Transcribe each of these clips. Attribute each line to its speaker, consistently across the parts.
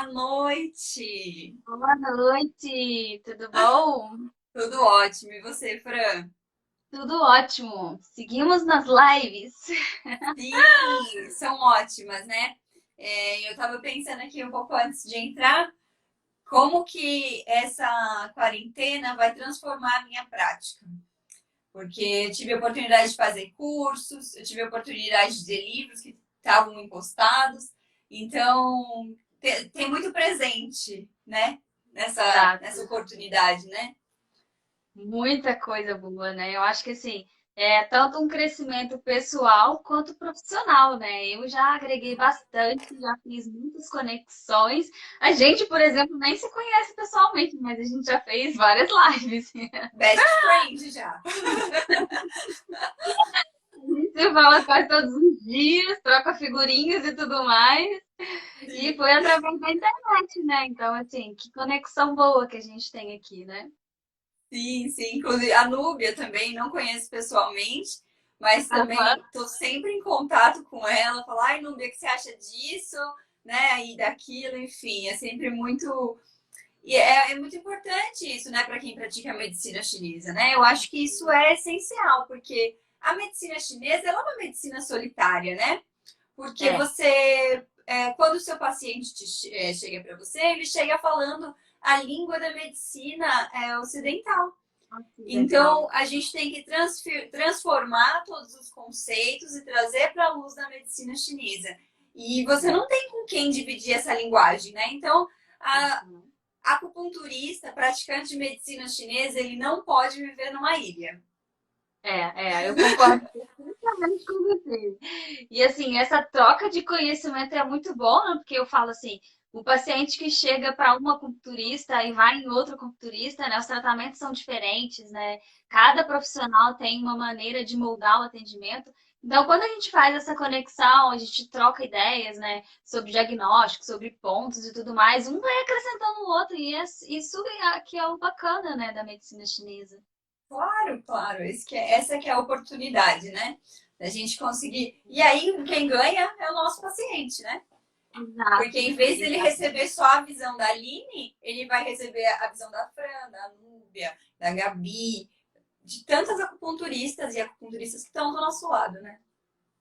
Speaker 1: boa noite!
Speaker 2: Boa noite, tudo bom?
Speaker 1: Tudo ótimo. E você, Fran?
Speaker 2: Tudo ótimo. Seguimos nas lives.
Speaker 1: Sim, são ótimas, né? Eu estava pensando aqui um pouco antes de entrar, como que essa quarentena vai transformar a minha prática. Porque eu tive a oportunidade de fazer cursos, eu tive a oportunidade de ler livros que estavam empostados, então tem muito presente, né? Nessa
Speaker 2: Exato.
Speaker 1: oportunidade, né?
Speaker 2: Muita coisa boa, né? Eu acho que assim, é tanto um crescimento pessoal quanto profissional, né? Eu já agreguei bastante, já fiz muitas conexões. A gente, por exemplo, nem se conhece pessoalmente, mas a gente já fez várias lives.
Speaker 1: Best friend já.
Speaker 2: Você fala quase todos os dias, troca figurinhas e tudo mais. E
Speaker 1: Sim,
Speaker 2: foi através da internet, né? Então, assim, que conexão boa que a gente tem aqui, né?
Speaker 1: sim, sim. Inclusive, a Núbia também não conheço pessoalmente, mas
Speaker 2: Aham.
Speaker 1: também estou sempre em contato com ela. Falo, ai, Núbia, o que você acha disso? Né? E daquilo, enfim, é sempre muito. E é muito importante isso, né, para quem pratica a medicina chinesa, né? Eu acho que isso é essencial, porque a medicina chinesa ela é uma medicina solitária, né? Porque
Speaker 2: É,
Speaker 1: quando o seu paciente chega para você, ele chega falando a língua da medicina ocidental.
Speaker 2: ocidental.
Speaker 1: Então, a gente tem que transformar todos os conceitos e trazer para a luz da medicina chinesa. E você
Speaker 2: É.
Speaker 1: não tem com quem dividir essa linguagem, né? Então, a
Speaker 2: Uhum.
Speaker 1: acupunturista, praticante de medicina chinesa, ele não pode viver numa ilha.
Speaker 2: Eu concordo perfeitamente com você. E assim, essa troca de conhecimento é muito boa, né? Porque eu falo assim, o paciente que chega para uma acupunturista e vai em outro acupunturista, né? Os tratamentos são diferentes, né? Cada profissional tem uma maneira de moldar o atendimento. Então, quando a gente faz essa conexão, a gente troca ideias, né? Sobre diagnóstico, sobre pontos e tudo mais, um vai acrescentando o outro, e isso que é o bacana, né, da medicina chinesa.
Speaker 1: Claro, claro, essa que é a oportunidade, né? Da gente conseguir. E aí, quem ganha é o nosso paciente, né? Porque
Speaker 2: Exato,
Speaker 1: em vez dele
Speaker 2: exato.
Speaker 1: receber só a visão da Aline, ele vai receber a visão da Fran, da Núbia, da Gabi, de tantas acupunturistas e acupunturistas que estão do nosso lado, né?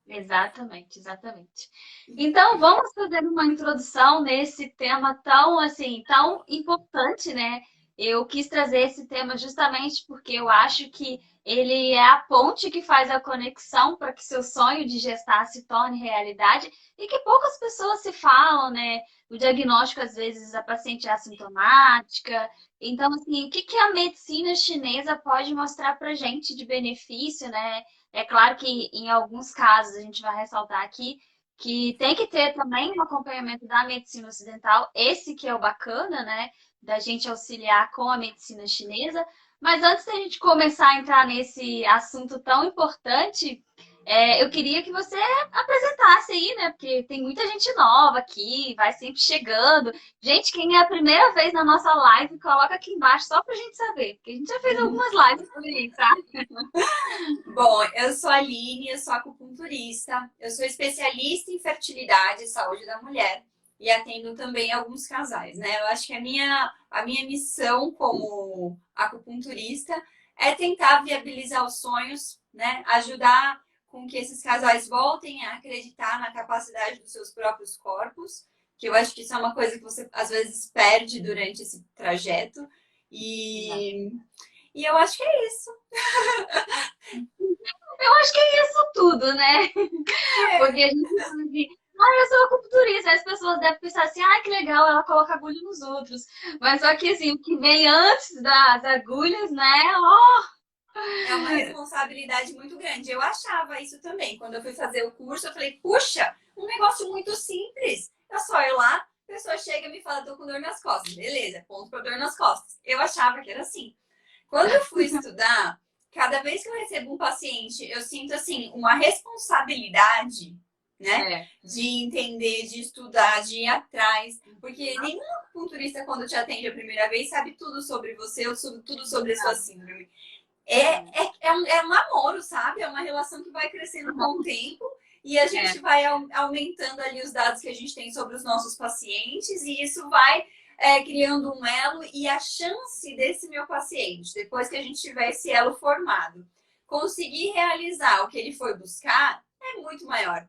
Speaker 2: Exatamente, exatamente. Então, vamos fazer uma introdução nesse tema tão, assim, tão importante, né? Eu quis trazer esse tema justamente porque eu acho que ele é a ponte que faz a conexão para que seu sonho de gestar se torne realidade e que poucas pessoas se falam, né? O diagnóstico, às vezes, a paciente é assintomática. Então, assim, o que que a medicina chinesa pode mostrar para gente de benefício, né? É claro que em alguns casos a gente vai ressaltar aqui que tem que ter também um acompanhamento da medicina ocidental, esse que é o bacana, né, da gente auxiliar com a medicina chinesa. Mas antes da gente começar a entrar nesse assunto tão importante, eu queria que você apresentasse aí, né, porque tem muita gente nova aqui, vai sempre chegando. Gente, quem é a primeira vez na nossa live, coloca aqui embaixo só pra gente saber, porque a gente já fez algumas lives por aí, tá?
Speaker 1: Bom, eu sou a Aline, eu sou acupunturista, eu sou especialista em fertilidade e saúde da mulher e atendo também alguns casais, né? Eu acho que a minha missão como acupunturista é tentar viabilizar os sonhos, né? Ajudar com que esses casais voltem a acreditar na capacidade dos seus próprios corpos, que eu acho que isso é uma coisa que você às vezes perde durante esse trajeto. E, e eu acho que é isso.
Speaker 2: Eu acho que é isso tudo, né? Porque a gente fala assim, eu sou acupunturista. Aí as pessoas devem pensar assim, que legal, ela coloca agulha nos outros. Mas só que assim, o que vem antes das agulhas, né?
Speaker 1: É uma responsabilidade muito grande. Eu achava isso também. Quando eu fui fazer o curso, eu falei, puxa, um negócio muito simples. É só ir lá, a pessoa chega e me fala, tô com dor nas costas. Beleza, ponto pra dor nas costas. Eu achava que era assim. Quando eu fui estudar, cada vez que eu recebo um paciente, eu sinto assim uma responsabilidade, né?
Speaker 2: É,
Speaker 1: De entender, de estudar, de ir atrás. Porque nenhum acupunturista, quando te atende a primeira vez, sabe tudo sobre você ou tudo sobre a sua síndrome. É um namoro, sabe? É uma relação que vai crescendo com o tempo e a gente vai aumentando ali os dados que a gente tem sobre os nossos pacientes, e isso vai criando um elo, e a chance desse meu paciente, depois que a gente tiver esse elo formado, conseguir realizar o que ele foi buscar é muito maior.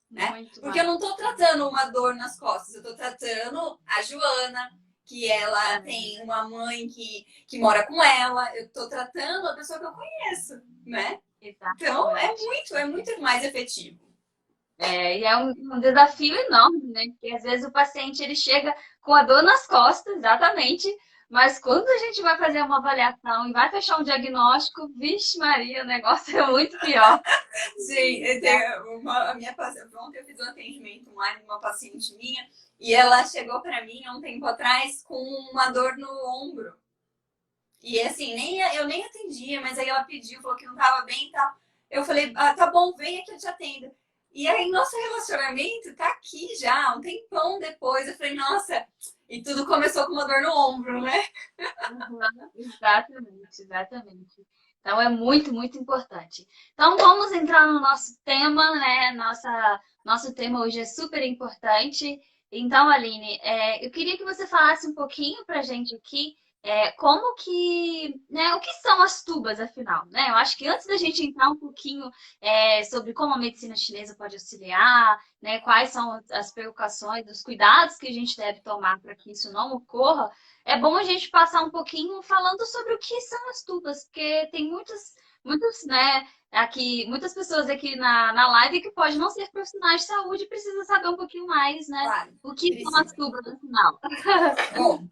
Speaker 1: Né? Porque eu não estou tratando uma dor nas costas, eu estou tratando a Joana, que ela tem uma mãe que mora com ela, eu estou tratando a pessoa que eu conheço, né? Então é muito mais efetivo.
Speaker 2: E é um desafio enorme, né? Porque às vezes o paciente ele chega com a dor nas costas, exatamente, mas quando a gente vai fazer uma avaliação e vai fechar um diagnóstico, vixe Maria, o negócio é muito pior.
Speaker 1: Sim, a minha paciente, ontem eu fiz um atendimento online de uma paciente minha, e ela chegou para mim há um tempo atrás com uma dor no ombro. E assim, eu nem atendia, mas aí ela pediu, falou que não estava bem e tal. Eu falei, tá bom, venha que eu te atendo. E aí, nosso relacionamento tá aqui já, um tempão depois. Eu falei, nossa, e tudo começou com uma dor no ombro, né?
Speaker 2: Exatamente, exatamente. Então é muito, muito importante. Então vamos entrar no nosso tema, né? Nosso tema hoje é super importante. Então, Aline, eu queria que você falasse um pouquinho pra gente aqui como que, né, o que são as tubas, afinal, né? Eu acho que antes da gente entrar um pouquinho sobre como a medicina chinesa pode auxiliar, né, quais são as precauções, os cuidados que a gente deve tomar para que isso não ocorra, é bom a gente passar um pouquinho falando sobre o que são as tubas, porque tem muitos, né, muitas pessoas aqui na live que podem não ser profissionais de saúde e precisam saber um pouquinho mais, né?
Speaker 1: Claro,
Speaker 2: O que são as
Speaker 1: precisa.
Speaker 2: tubas, afinal.
Speaker 1: Bom,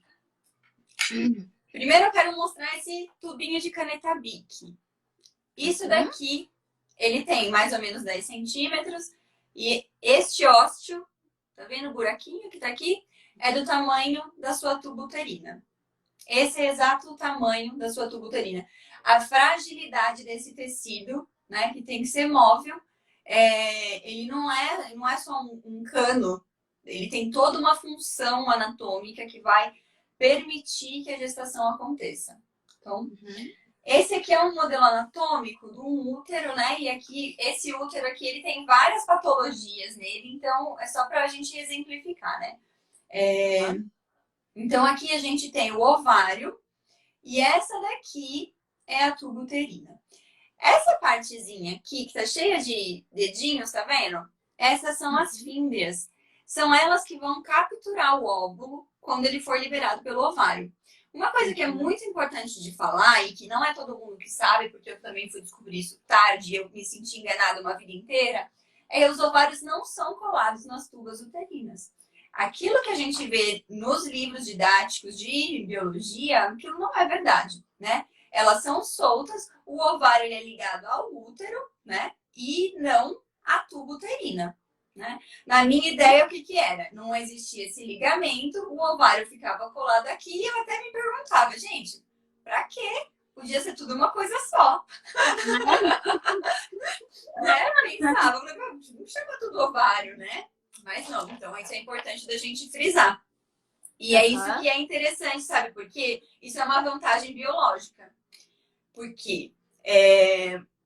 Speaker 1: primeiro eu quero mostrar esse tubinho de caneta Bic. Isso daqui, ele tem mais ou menos 10 centímetros, e este ósteo, tá vendo o buraquinho que tá aqui? É do tamanho da sua tuba uterina. Esse é exato o tamanho da sua tuba uterina. A fragilidade desse tecido, né, que tem que ser móvel, ele não é só um cano, ele tem toda uma função anatômica que vai permitir que a gestação aconteça. Então, esse aqui é um modelo anatômico de um útero, né? E aqui, esse útero aqui, ele tem várias patologias nele, então é só para a gente exemplificar, né? Então, aqui a gente tem o ovário, e essa daqui é a tuba uterina. Essa partezinha aqui, que tá cheia de dedinhos, tá vendo? Essas são as fímbrias. São elas que vão capturar o óvulo quando ele for liberado pelo ovário. Uma coisa que é muito importante de falar, e que não é todo mundo que sabe, porque eu também fui descobrir isso tarde, eu me senti enganada uma vida inteira, é que os ovários não são colados nas tubas uterinas. Aquilo que a gente vê nos livros didáticos de biologia, aquilo não é verdade, né? Elas são soltas, o ovário ele é ligado ao útero, né? E não à tuba uterina, né? Na minha ideia, o que era? Não existia esse ligamento, o ovário ficava colado aqui, e eu até me perguntava, gente, pra quê? Podia ser tudo uma coisa só. Né? Eu pensava, não chama tudo ovário, né? Mas não, então isso é importante da gente frisar. E é isso que é interessante, sabe? Porque isso é uma vantagem biológica. Porque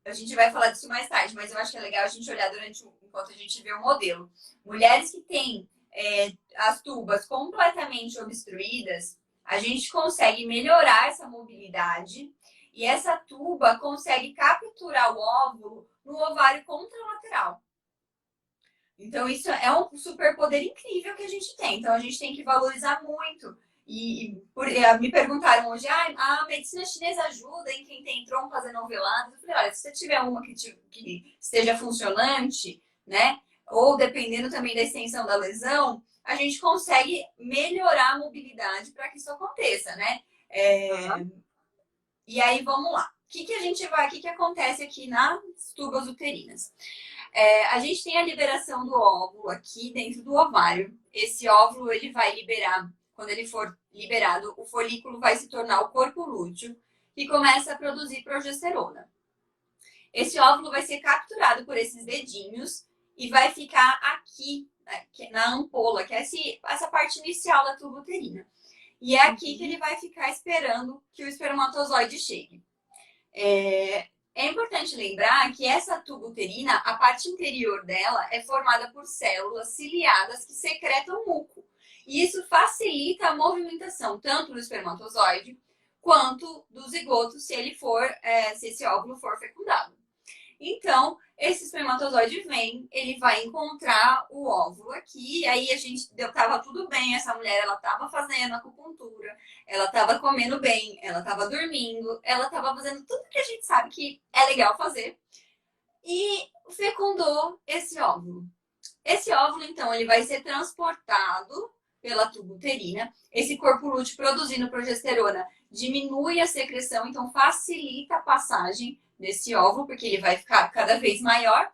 Speaker 1: a gente vai falar disso mais tarde, mas eu acho que é legal a gente olhar enquanto a gente vê o modelo. Mulheres que têm as tubas completamente obstruídas, a gente consegue melhorar essa mobilidade, e essa tuba consegue capturar o óvulo no ovário contralateral. Então, isso é um superpoder incrível que a gente tem. Então, a gente tem que valorizar muito. Me perguntaram hoje, a medicina chinesa ajuda em quem tem trompas anoveladas? Eu falei, olha, se você tiver uma que esteja funcionante, né? Ou dependendo também da extensão da lesão, a gente consegue melhorar a mobilidade para que isso aconteça, né? E aí, vamos lá. O que acontece aqui nas tubas uterinas? A gente tem a liberação do óvulo aqui dentro do ovário. Esse óvulo ele vai liberar, quando ele for liberado, o folículo vai se tornar o corpo lúteo, que começa a produzir progesterona. Esse óvulo vai ser capturado por esses dedinhos e vai ficar aqui, na ampola, que é essa parte inicial da tuba uterina. E é aqui que ele vai ficar esperando que o espermatozoide chegue. É importante lembrar que essa tuba uterina, a parte interior dela é formada por células ciliadas que secretam muco. E isso facilita a movimentação tanto do espermatozoide quanto do zigoto, se esse óvulo for fecundado. Então, esse espermatozoide vem, ele vai encontrar o óvulo aqui, e aí tava tudo bem, essa mulher, ela tava fazendo acupuntura, ela tava comendo bem, ela tava dormindo, ela tava fazendo tudo que a gente sabe que é legal fazer, e fecundou esse óvulo. Esse óvulo, então, ele vai ser transportado pela tuba uterina, esse corpo lúteo produzindo progesterona diminui a secreção, então facilita a passagem desse óvulo, porque ele vai ficar cada vez maior,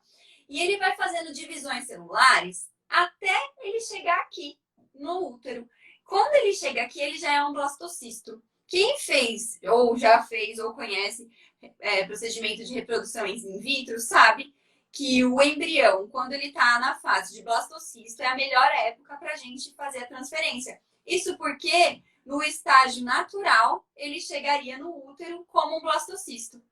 Speaker 1: e ele vai fazendo divisões celulares até ele chegar aqui, no útero. Quando ele chega aqui, ele já é um blastocisto. Quem fez, ou já fez, ou conhece procedimento de reprodução in vitro, sabe que o embrião, quando ele está na fase de blastocisto, é a melhor época para a gente fazer a transferência. Isso porque, no estágio natural, ele chegaria no útero como um blastocisto.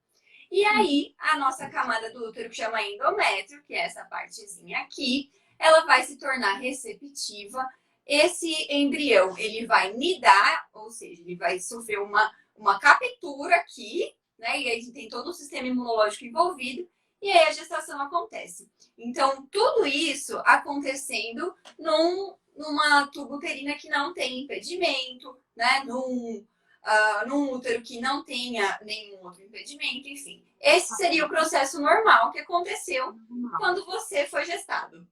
Speaker 1: E aí, a nossa camada do útero, que chama endométrio, que é essa partezinha aqui, ela vai se tornar receptiva. Esse embrião, ele vai nidar, ou seja, ele vai sofrer uma captura aqui, né? E aí tem todo o sistema imunológico envolvido, e aí a gestação acontece. Então, tudo isso acontecendo numa tuba uterina que não tem impedimento, né? Num útero que não tenha nenhum outro impedimento, enfim. Esse seria o processo normal que aconteceu quando você foi gestado,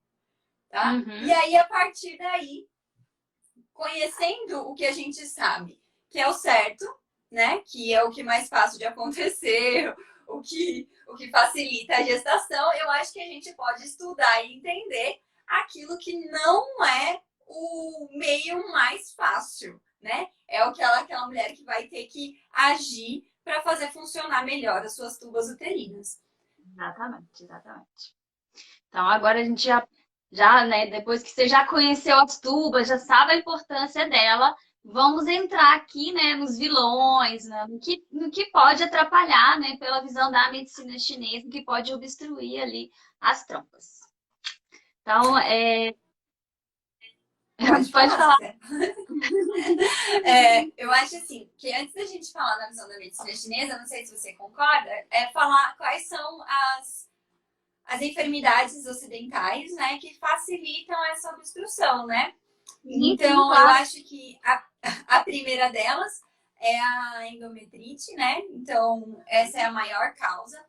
Speaker 1: tá?
Speaker 2: Uhum.
Speaker 1: E aí, a partir daí, conhecendo o que a gente sabe, que é o certo, né? Que é o que mais fácil de acontecer, o que facilita a gestação, eu acho que a gente pode estudar e entender aquilo que não é o meio mais fácil, né? É aquela mulher que vai ter que agir para fazer funcionar melhor as suas tubas uterinas.
Speaker 2: Exatamente, exatamente. Então, agora a gente já, né, depois que você já conheceu as tubas, já sabe a importância dela, vamos entrar aqui, né, nos vilões, né, no que pode atrapalhar, né, pela visão da medicina chinesa, no que pode obstruir ali as trompas. Então, pode falar.
Speaker 1: Eu acho assim, que antes da gente falar na visão da medicina chinesa, não sei se você concorda, falar quais são as enfermidades ocidentais, né, que facilitam essa obstrução, né? Então, eu acho que a primeira delas é a endometrite, né? Então, essa é a maior causa.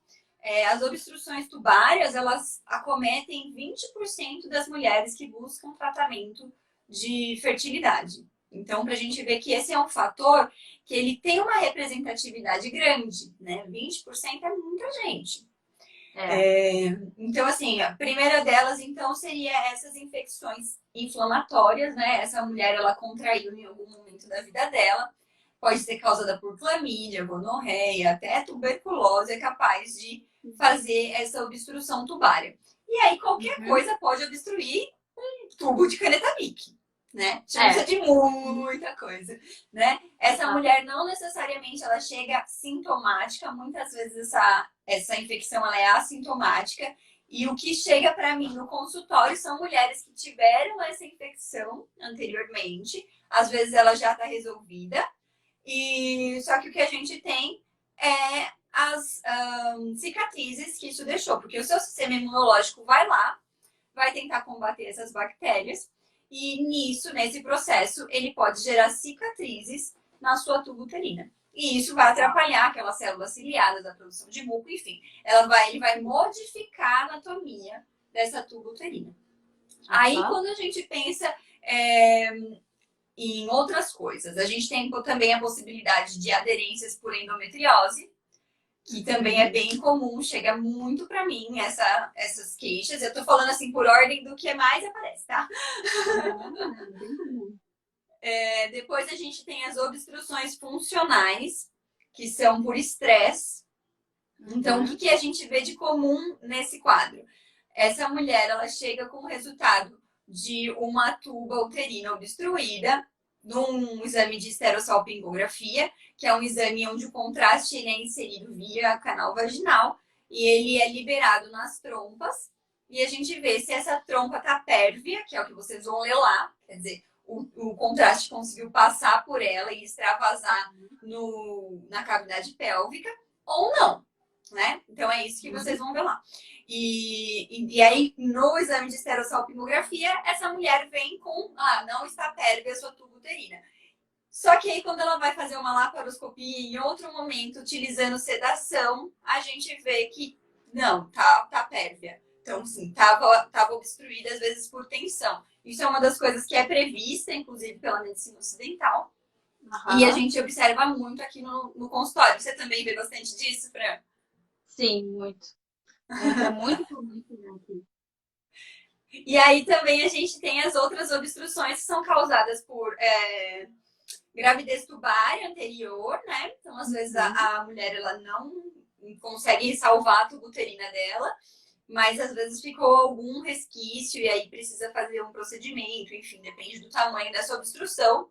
Speaker 1: As obstruções tubárias, elas acometem 20% das mulheres que buscam tratamento de fertilidade. Então, para a gente ver que esse é um fator que ele tem uma representatividade grande, né? 20% é muita gente. Então, assim, a primeira delas, então, seria essas infecções inflamatórias, né? Essa mulher, ela contraiu em algum momento da vida dela. Pode ser causada por clamídia, gonorreia, até tuberculose é capaz de fazer essa obstrução tubária. E aí, qualquer coisa pode obstruir um tubo de caneta Bic, né? Precisa de muita coisa, né? Essa mulher não necessariamente ela chega sintomática, muitas vezes essa infecção ela é assintomática, e o que chega para mim no consultório são mulheres que tiveram essa infecção anteriormente, às vezes ela já está resolvida, e só que o que a gente tem é as cicatrizes que isso deixou, porque o seu sistema imunológico vai lá, vai tentar combater essas bactérias, e nesse processo, ele pode gerar cicatrizes na sua tuba uterina. E isso vai atrapalhar aquelas células ciliadas da produção de muco, enfim. Ele vai modificar a anatomia dessa tuba uterina. Aí, quando a gente pensa em outras coisas, a gente tem também a possibilidade de aderências por endometriose, que também é bem comum, chega muito para mim essas queixas. Eu tô falando assim por ordem do que mais aparece, tá? Depois a gente tem as obstruções funcionais, que são por estresse. Então, o que a gente vê de comum nesse quadro? Essa mulher, ela chega com o resultado de uma tuba uterina obstruída, num exame de esterossalpingografia, que é um exame onde o contraste ele é inserido via canal vaginal e ele é liberado nas trompas. E a gente vê se essa trompa está pérvia, que é o que vocês vão ler lá, quer dizer, o contraste conseguiu passar por ela e extravasar na cavidade pélvica, ou não, né? Então é isso que vocês vão ver lá. E aí, no exame de esterossalpingografia, essa mulher vem com, não está pérvia a sua tuba uterina. Só que aí, quando ela vai fazer uma laparoscopia em outro momento, utilizando sedação, a gente vê que não, tá pérvia. Então, sim, tava obstruída, às vezes, por tensão. Isso é uma das coisas que é prevista, inclusive, pela medicina ocidental. E a gente observa muito aqui no consultório. Você também vê bastante disso, Fran?
Speaker 2: Sim, muito. É muito comum aqui.
Speaker 1: E aí também a gente tem as outras obstruções que são causadas por gravidez tubária anterior, né? Então, às vezes, a mulher ela não consegue salvar a tuba uterina dela, mas às vezes ficou algum resquício e aí precisa fazer um procedimento, enfim, depende do tamanho dessa obstrução.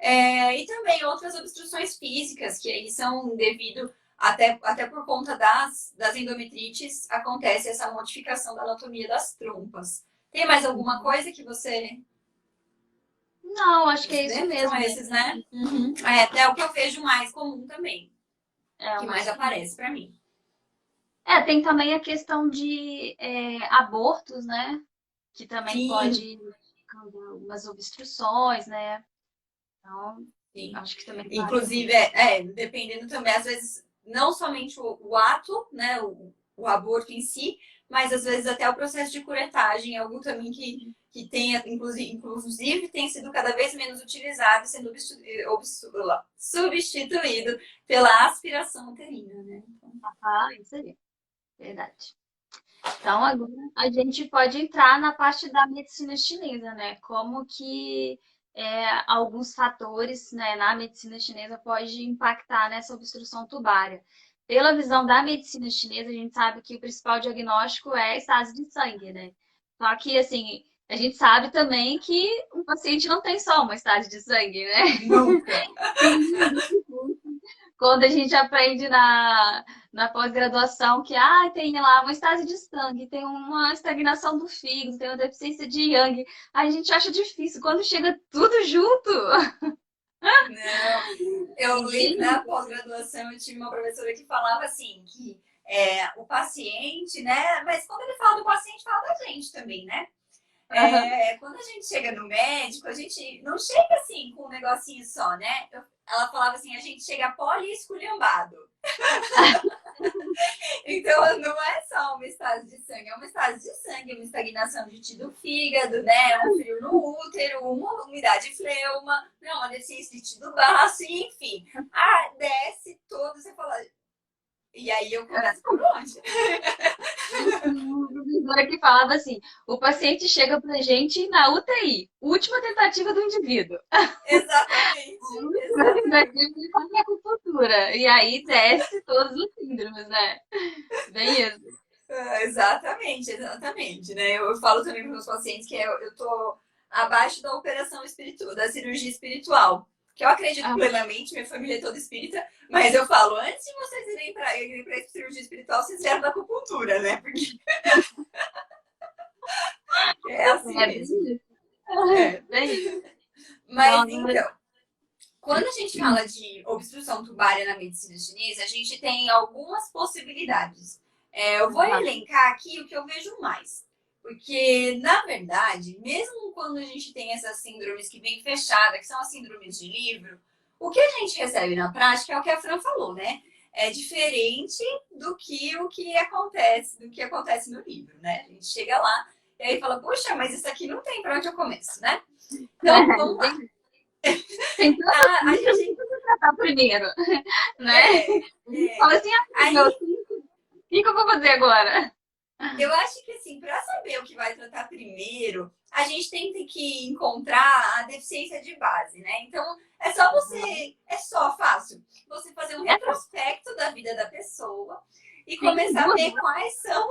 Speaker 1: E também outras obstruções físicas, que aí são devido, até por conta das endometrites, acontece essa modificação da anatomia das trompas. Tem mais alguma coisa que você...
Speaker 2: Não, acho que é isso mesmo.
Speaker 1: São esses, né? Uhum. Até o que eu vejo mais comum também. Que mais aparece pra mim.
Speaker 2: Tem também a questão de abortos, né? Que também
Speaker 1: Sim.
Speaker 2: pode causar algumas obstruções, né? Então,
Speaker 1: Sim.
Speaker 2: acho que também
Speaker 1: inclusive, dependendo também, às vezes, não somente o ato, né? O aborto em si, mas às vezes até o processo de curetagem, algo também que tem, inclusive, tem sido cada vez menos utilizado, sendo substituído pela aspiração uterina, né?
Speaker 2: isso aí. Verdade. Então, agora a gente pode entrar na parte da medicina chinesa, né? Como que alguns fatores, né, na medicina chinesa pode impactar nessa obstrução tubária. Pela visão da medicina chinesa, a gente sabe que o principal diagnóstico é a estase de sangue, né? Só que, assim, a gente sabe também que um paciente não tem só uma estase de sangue, né?
Speaker 1: Nunca.
Speaker 2: Quando a gente aprende na pós-graduação que tem lá uma estase de sangue, tem uma estagnação do fígado, tem uma deficiência de Yang, a gente acha difícil. Quando chega tudo junto.
Speaker 1: Não, eu lembro na pós-graduação, eu tive uma professora que falava assim, que o paciente, né? Mas quando ele fala do paciente, fala da gente também, né? Quando a gente chega no médico, a gente não chega assim com um negocinho só, né? Ela falava assim, a gente chega poli-esculhambado. Então, não é só uma estase de sangue, é uma estase de sangue, uma estagnação de ti do fígado, né? Um frio no útero, uma umidade fleuma, uma deficiência de ti do baço, enfim. Desce todo, você fala... E aí eu começo por onde?
Speaker 2: Uma professora que falava assim, o paciente chega pra gente na UTI, última tentativa do indivíduo.
Speaker 1: Exatamente.
Speaker 2: Ele faz a acupuntura. E aí desce todos os síndromes, né? Bem isso.
Speaker 1: Exatamente, né? Eu falo também para meus pacientes que eu tô abaixo da operação espiritual, da cirurgia espiritual. Que eu acredito plenamente, minha família é toda espírita, mas eu falo, antes de vocês irem para cirurgia espiritual, vocês vieram da acupuntura, né? Porque é assim mesmo. Mas então, quando a gente fala de obstrução tubária na medicina chinesa, a gente tem algumas possibilidades. Eu vou elencar aqui o que eu vejo mais. Porque, na verdade, mesmo quando a gente tem essas síndromes que vêm fechadas, que são as síndromes de livro, o que a gente recebe na prática é o que a Fran falou, né? É diferente do que acontece no livro, né? A gente chega lá e aí fala, poxa, mas isso aqui não tem para onde eu começo, né? Então, vamos lá.
Speaker 2: A gente tem que tratar primeiro, né? Fala assim, o que eu vou fazer agora?
Speaker 1: Eu acho que, assim, para saber o que vai tratar primeiro, a gente tem que encontrar a deficiência de base, né? Então, é só fácil você fazer um retrospecto da vida da pessoa e começar a ver quais são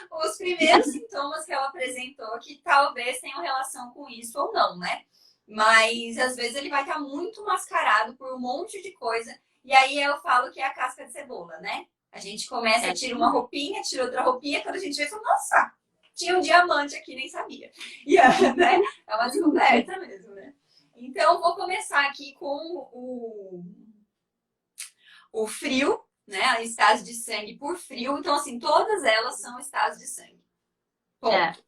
Speaker 1: os primeiros sintomas que ela apresentou que talvez tenham relação com isso ou não, né? Mas às vezes ele vai estar muito mascarado por um monte de coisa. E aí eu falo que é a casca de cebola, né? A gente começa,
Speaker 2: É.
Speaker 1: tira uma roupinha, tira outra roupinha, quando a gente vê, fala, nossa, tinha um diamante aqui, nem sabia. E né? É uma descoberta mesmo, né? Então, vou começar aqui com o frio, né? Estados de sangue por frio. Então, assim, todas elas são estados de sangue.
Speaker 2: É.
Speaker 1: Ponto.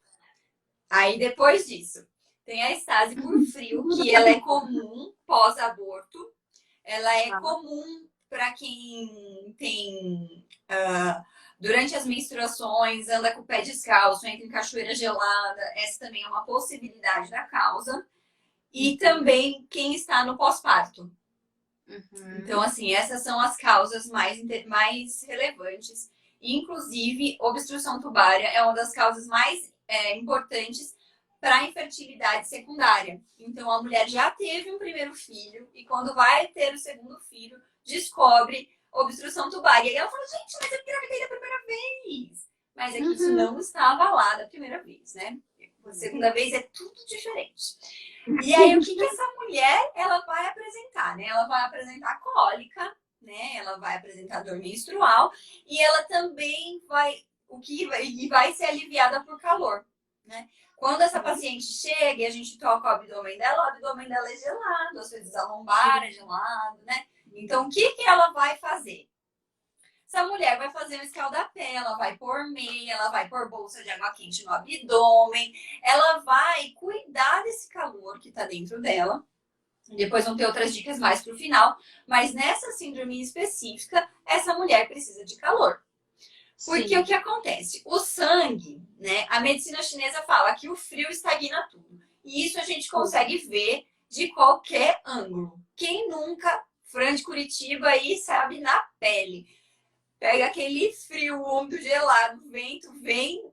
Speaker 1: Aí, depois disso, tem a estase por frio, que ela é comum pós-aborto. Ela é comum para quem tem durante as menstruações, anda com o pé descalço, entra em cachoeira gelada. Essa também é uma possibilidade da causa. E também quem está no pós-parto. Então, assim, essas são as causas mais relevantes. Inclusive, obstrução tubária é uma das causas mais importantes para a infertilidade secundária. Então, a mulher já teve um primeiro filho e quando vai ter o segundo filho, descobre obstrução tubária. E ela fala, gente, mas eu engravidei da primeira vez. Mas é que isso não estava lá da primeira vez, né? A segunda vez é tudo diferente. E aí, o que essa mulher ela vai apresentar, né? Ela vai apresentar cólica, né? Ela vai apresentar dor menstrual e ela também vai ser aliviada por calor, né? Quando essa paciente chega e a gente toca o abdômen dela é gelado, às vezes a lombar é gelado, né? Então, o que ela vai fazer? Essa mulher vai fazer um escaldapé, ela vai pôr meia, ela vai pôr bolsa de água quente no abdômen, ela vai cuidar desse calor que está dentro dela. Depois vão ter outras dicas mais para o final, mas nessa síndrome específica, essa mulher precisa de calor. Porque
Speaker 2: Sim.
Speaker 1: o que acontece? O sangue, né? A medicina chinesa fala que o frio estagna tudo. E isso a gente consegue ver de qualquer ângulo. Quem nunca, Fran de Curitiba aí, sabe na pele. Pega aquele frio, úmido, gelado, o vento vem,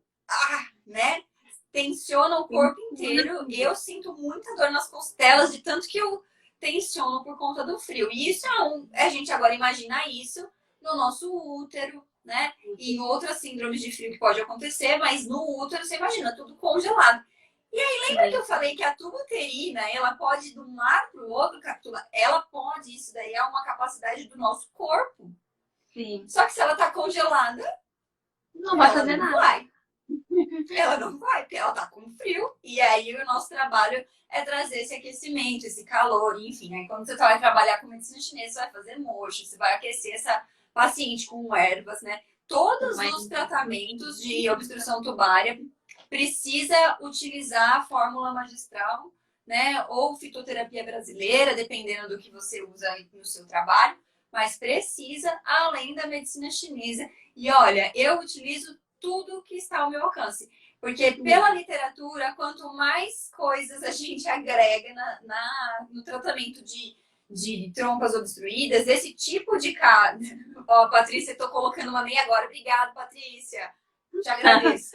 Speaker 1: né? Tensiona o corpo inteiro. Eu sinto muita dor nas costelas, de tanto que eu tensiono por conta do frio. E isso a gente agora imagina isso no nosso útero, né? E em outras síndromes de frio que pode acontecer, mas no útero você imagina tudo congelado. E aí, lembra que eu falei que a tuba uterina, ela pode ir de um lado para o outro, capturar? Ela pode, isso daí é uma capacidade do nosso corpo.
Speaker 2: Sim.
Speaker 1: Só que se ela tá congelada,
Speaker 2: não vai fazer nada.
Speaker 1: Vai. Ela não vai, porque ela tá com frio. E aí o nosso trabalho é trazer esse aquecimento, esse calor, enfim. Aí quando você vai trabalhar com medicina chinesa, você vai fazer mocho, você vai aquecer essa paciente com ervas, né? Todos os tratamentos de obstrução tubária precisa utilizar a fórmula magistral, né? Ou fitoterapia brasileira, dependendo do que você usa aí no seu trabalho, mas precisa além da medicina chinesa. E olha, eu utilizo tudo que está ao meu alcance. Porque pela literatura, quanto mais coisas a gente agrega no tratamento de trompas obstruídas, esse tipo de caso. Ó, Patrícia, estou colocando uma meia agora. Obrigada, Patrícia. Te agradeço.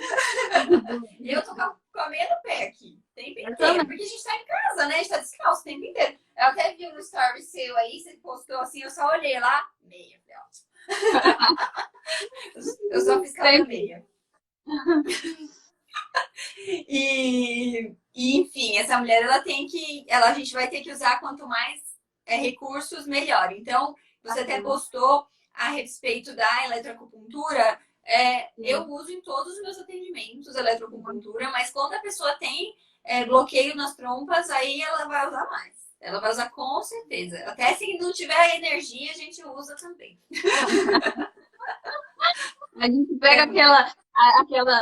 Speaker 1: Eu tô com a meia no pé aqui, o tempo inteiro. Porque a gente tá em casa, né? A gente tá descalço o tempo inteiro. Eu até vi no story seu aí, você postou assim, eu só olhei lá, meia, ótimo. Eu só fiz cada meia. Enfim, essa mulher a gente vai ter que usar quanto mais recursos, melhor. Então, você até postou a respeito da eletroacupuntura. Eu uso em todos os meus atendimentos eletroacupuntura, mas quando a pessoa tem bloqueio nas trompas, aí ela vai usar mais. Ela vai usar com certeza. Até se não tiver energia, a gente usa também.
Speaker 2: A gente pega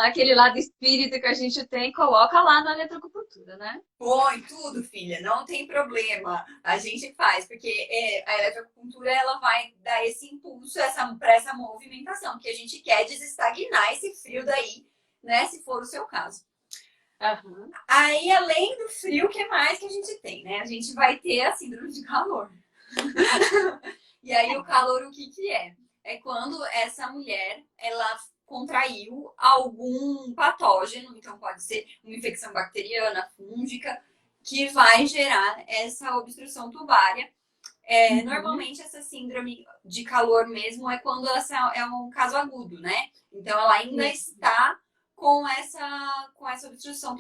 Speaker 2: aquele lado espírito que a gente tem e coloca lá na eletroacupuntura, né?
Speaker 1: Põe tudo, filha, não tem problema. A gente faz, porque a eletroacupuntura ela vai dar esse impulso para essa movimentação, que a gente quer desestagnar esse frio daí, né? Se for o seu caso.
Speaker 2: Uhum.
Speaker 1: Aí, além do frio, o que mais que a gente tem, né? A gente vai ter a síndrome de calor. E aí, o calor, o que é? É quando essa mulher, ela contraiu algum patógeno, então pode ser uma infecção bacteriana, fúngica, que vai gerar essa obstrução tubária. Normalmente, essa síndrome de calor mesmo é quando essa é um caso agudo, né? Então, ela ainda está com essa obstrução,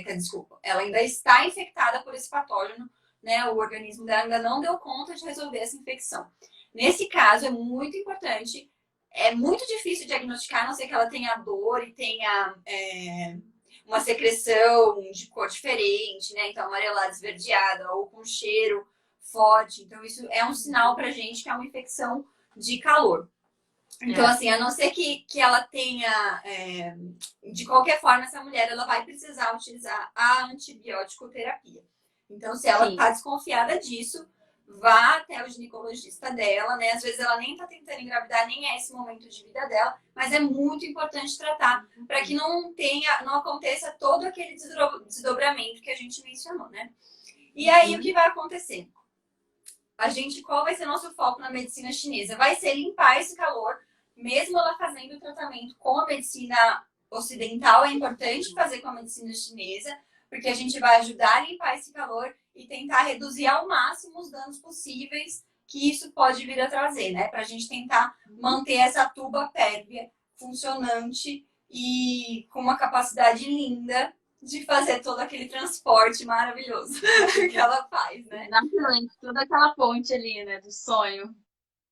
Speaker 1: desculpa, ela ainda está infectada por esse patógeno, né? O organismo dela ainda não deu conta de resolver essa infecção. Nesse caso, é muito importante, é muito difícil diagnosticar, a não ser que ela tenha dor e tenha uma secreção de cor diferente, né? Então, amarelada, esverdeada ou com cheiro forte. Então, isso é um sinal pra gente que é uma infecção de calor. Então, assim, a não ser que ela tenha, de qualquer forma, essa mulher ela vai precisar utilizar a antibiótico terapia. Então, se ela está desconfiada disso, vá até o ginecologista dela, né? Às vezes ela nem está tentando engravidar, nem é esse momento de vida dela, mas é muito importante tratar para que não aconteça todo aquele desdobramento que a gente mencionou, né? E aí, o que vai acontecer? Qual vai ser nosso foco na medicina chinesa? Vai ser limpar esse calor, mesmo ela fazendo o tratamento com a medicina ocidental, é importante fazer com a medicina chinesa, porque a gente vai ajudar a limpar esse calor e tentar reduzir ao máximo os danos possíveis que isso pode vir a trazer, né? Para a gente tentar manter essa tuba pérvia funcionante e com uma capacidade linda de fazer todo aquele transporte maravilhoso que ela faz, né?
Speaker 2: Exatamente, toda aquela ponte ali, né, do sonho.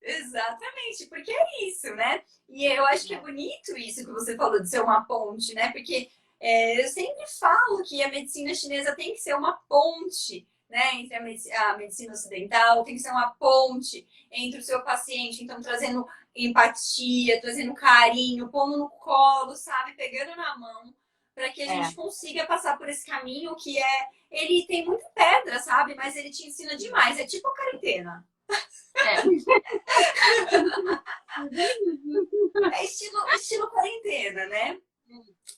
Speaker 1: Exatamente, porque é isso, né? E eu acho que é bonito isso que você falou de ser uma ponte, né? Porque eu sempre falo que a medicina chinesa tem que ser uma ponte, né? Entre a medicina ocidental, tem que ser uma ponte entre o seu paciente, então trazendo empatia, trazendo carinho, pondo no colo, sabe? Pegando na mão, para que a gente consiga passar por esse caminho que ele tem muita pedra, sabe? Mas ele te ensina demais, é tipo a quarentena. É estilo quarentena, né?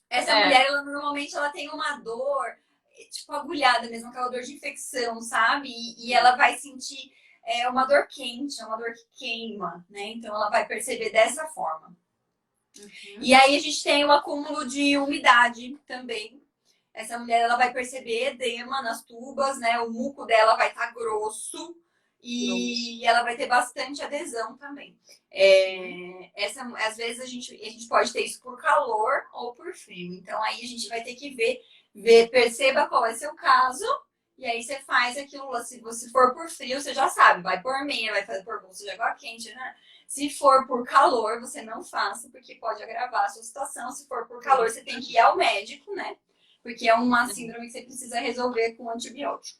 Speaker 1: Essa mulher, ela normalmente ela tem uma dor, tipo agulhada mesmo, aquela dor de infecção, sabe? E ela vai sentir uma dor quente, uma dor que queima, né? Então ela vai perceber dessa forma. E aí a gente tem o acúmulo de umidade também. Essa mulher ela vai perceber edema nas tubas, né? O muco dela vai estar grosso. E ela vai ter bastante adesão também. Às vezes a gente pode ter isso por calor ou por frio. Então aí a gente vai ter que ver, perceba qual é seu caso. E aí você faz aquilo. Se você for por frio, você já sabe. Vai por meia, vai fazer por bolsa de água quente, né? Se for por calor, você não faça, porque pode agravar a sua situação. Se for por calor, você tem que ir ao médico, né? Porque é uma síndrome que você precisa resolver com antibiótico.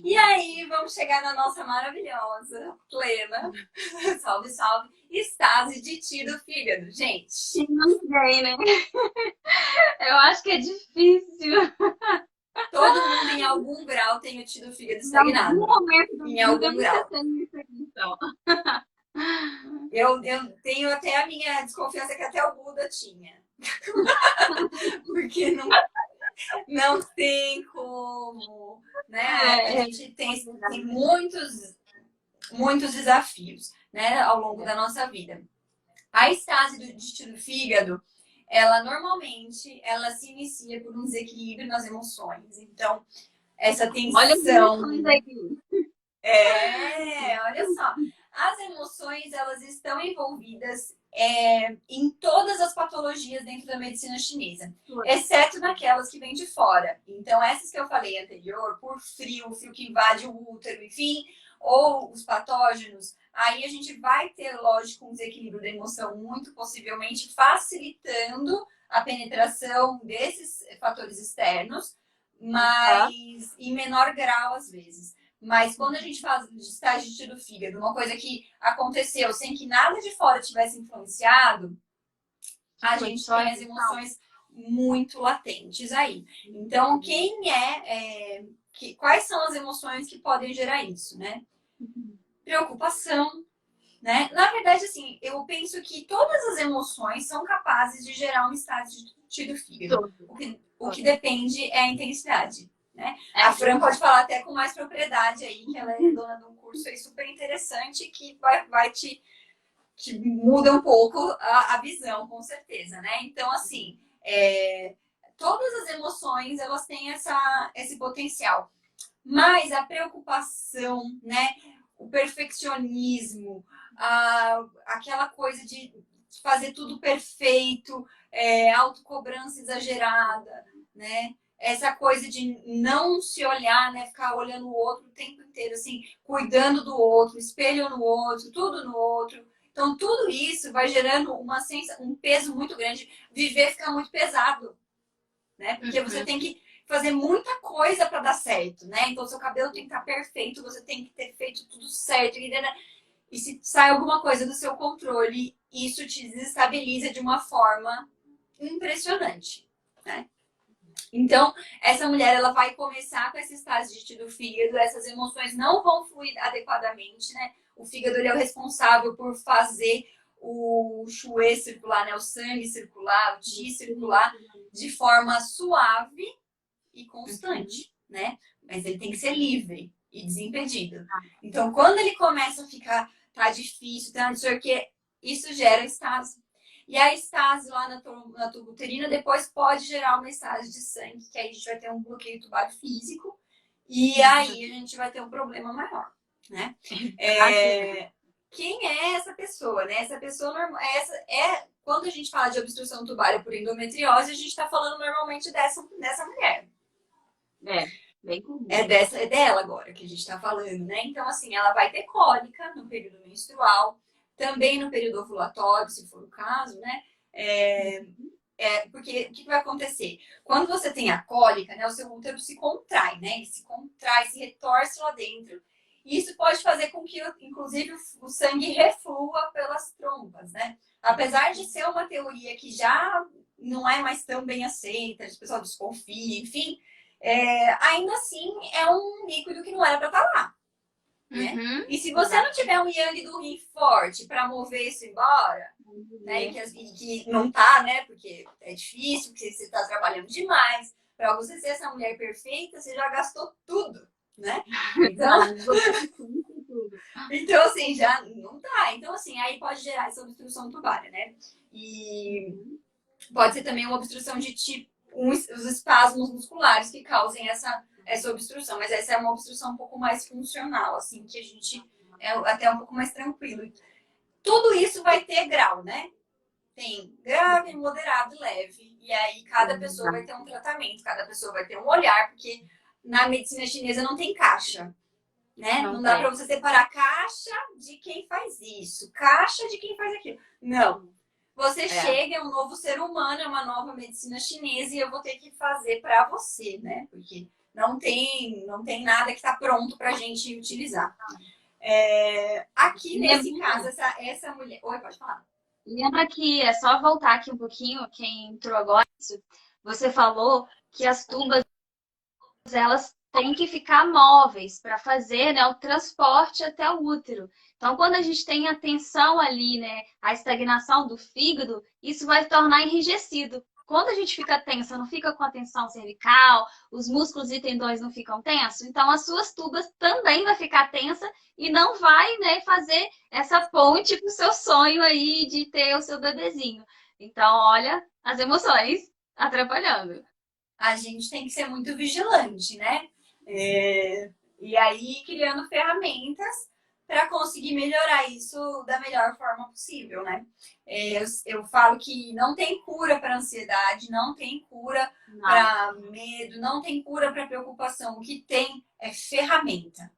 Speaker 1: E aí, vamos chegar na nossa maravilhosa, plena, salve, salve, estase de tiro fígado, gente.
Speaker 2: Não sei, né? Eu acho que é difícil.
Speaker 1: Todo mundo em algum grau tem o tiro fígado estagnado.
Speaker 2: Em algum momento da
Speaker 1: em
Speaker 2: vida
Speaker 1: algum grau.
Speaker 2: você tem essa questão.
Speaker 1: Eu tenho até a minha desconfiança que até o Buda tinha. Porque não tem como, né? A gente tem muitos desafios, né, ao longo da nossa vida. A estase de tiro fígado, ela normalmente se inicia por um desequilíbrio nas emoções. Então, essa tensão.
Speaker 2: Olha as emoções aqui.
Speaker 1: Olha só. As emoções, elas estão envolvidas em todas as patologias dentro da medicina chinesa, exceto naquelas que vêm de fora. Então, essas que eu falei anterior, por frio, o frio que invade o útero, enfim, ou os patógenos, aí a gente vai ter, lógico, um desequilíbrio da emoção, muito possivelmente facilitando a penetração desses fatores externos, mas em menor grau às vezes. Mas quando a gente fala de estágio de tiro fígado, uma coisa que aconteceu sem que nada de fora tivesse influenciado, a gente tem as emoções muito latentes aí. Então, quais são as emoções que podem gerar isso, né? Preocupação, né? Na verdade, assim, eu penso que todas as emoções são capazes de gerar um estágio de tiro fígado. O que depende é a intensidade. Né? A Fran pode falar até com mais propriedade aí, que ela é dona de um curso aí super interessante que vai te muda um pouco a visão, com certeza, né? Então, assim, todas as emoções, elas têm esse potencial. Mas a preocupação, né? O perfeccionismo, aquela coisa de fazer tudo perfeito, autocobrança exagerada, né? Essa coisa de não se olhar, né? Ficar olhando o outro o tempo inteiro, assim, cuidando do outro, espelho no outro, tudo no outro. Então, tudo isso vai gerando um peso muito grande. Viver fica muito pesado, né? Porque você tem que fazer muita coisa para dar certo, né? Então, seu cabelo tem que estar perfeito, você tem que ter feito tudo certo. E se sai alguma coisa do seu controle, isso te desestabiliza de uma forma impressionante, né? Então, essa mulher, ela vai começar com essa estágio do fígado, essas emoções não vão fluir adequadamente, né? O fígado, ele é o responsável por fazer o chuê circular, né? O sangue circular, o chi circular de forma suave e constante, né? Mas ele tem que ser livre e desimpedido. Então, quando ele começa a ficar, tá difícil, tá não sei o que, isso gera estase. E a estase lá na tuba uterina depois pode gerar uma estase de sangue, que aí a gente vai ter um bloqueio tubar físico, e aí a gente vai ter um problema maior, né? Quem é essa pessoa, né? Essa pessoa normal, quando a gente fala de obstrução tubária por endometriose, a gente está falando normalmente dessa mulher.
Speaker 2: Bem comum.
Speaker 1: É dela agora que a gente está falando, né? Então, assim, ela vai ter cólica no período menstrual, também no período ovulatório, se for o caso, né? Porque o que vai acontecer? Quando você tem a cólica, né, o seu útero se contrai, né? Ele se contrai, se retorce lá dentro. E isso pode fazer com que, inclusive, o sangue reflua pelas trompas, né? Apesar de ser uma teoria que já não é mais tão bem aceita, o pessoal desconfia, enfim, ainda assim é um líquido que não era para estar lá. Né? E se você não tiver um yang do rim forte para mover isso embora, né? E que não tá, né? Porque é difícil, porque você está trabalhando demais. Para você ser essa mulher perfeita, você já gastou tudo, né? Então assim, já não dá. Então, assim, aí pode gerar essa obstrução tubária, né? E pode ser também uma obstrução de tipo, os espasmos musculares que causem essa obstrução, mas essa é uma obstrução um pouco mais funcional, assim, que a gente é até um pouco mais tranquilo. Tudo isso vai ter grau, né? Tem grave, moderado, leve. E aí cada pessoa vai ter um tratamento, cada pessoa vai ter um olhar, porque na medicina chinesa não tem caixa, né? Não dá para você separar caixa de quem faz isso, caixa de quem faz aquilo. Não. Você chega, é um novo ser humano, é uma nova medicina chinesa e eu vou ter que fazer para você, né? Porque não tem nada que está pronto para a gente utilizar. Aqui, nesse caso, essa mulher... Oi, pode falar.
Speaker 2: Lembra que é só voltar aqui um pouquinho, quem entrou agora, você falou que as tubas, elas têm que ficar móveis para fazer, né, o transporte até o útero. Então, quando a gente tem a tensão ali, né, a estagnação do fígado, isso vai tornar enrijecido. Quando a gente fica tensa, não fica com a tensão cervical, os músculos e tendões não ficam tensos, então as suas tubas também vai ficar tensa e não vai, né, fazer essa ponte para o seu sonho aí de ter o seu bebezinho. Então, olha as emoções atrapalhando.
Speaker 1: A gente tem que ser muito vigilante, né? E aí, criando ferramentas para conseguir melhorar isso da melhor forma possível, né? Eu falo que não tem cura para ansiedade, não tem cura para medo, não tem cura para preocupação. O que tem é ferramenta,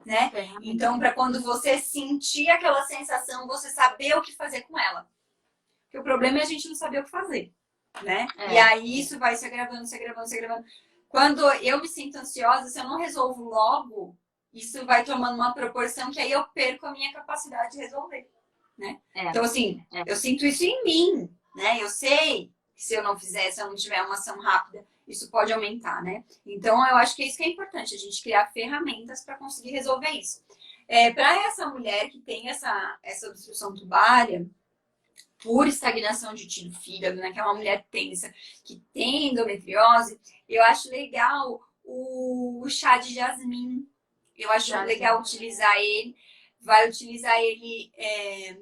Speaker 1: né? Então, para quando você sentir aquela sensação, você saber o que fazer com ela. Porque o problema é a gente não saber o que fazer, né? E aí isso vai se agravando, se agravando, se agravando. Quando eu me sinto ansiosa, se eu não resolvo logo, isso vai tomando uma proporção que aí eu perco a minha capacidade de resolver, né? Então, assim, eu sinto isso em mim, né? Eu sei que se eu não fizer, se eu não tiver uma ação rápida, isso pode aumentar, né? Então, eu acho que é isso que é importante, a gente criar ferramentas para conseguir resolver isso. Para essa mulher que tem essa obstrução tubária, por estagnação de tiro fígado, né, que é uma mulher tensa, que tem endometriose, eu acho legal o chá de jasmim. Eu acho legal utilizar ele. Vai utilizar ele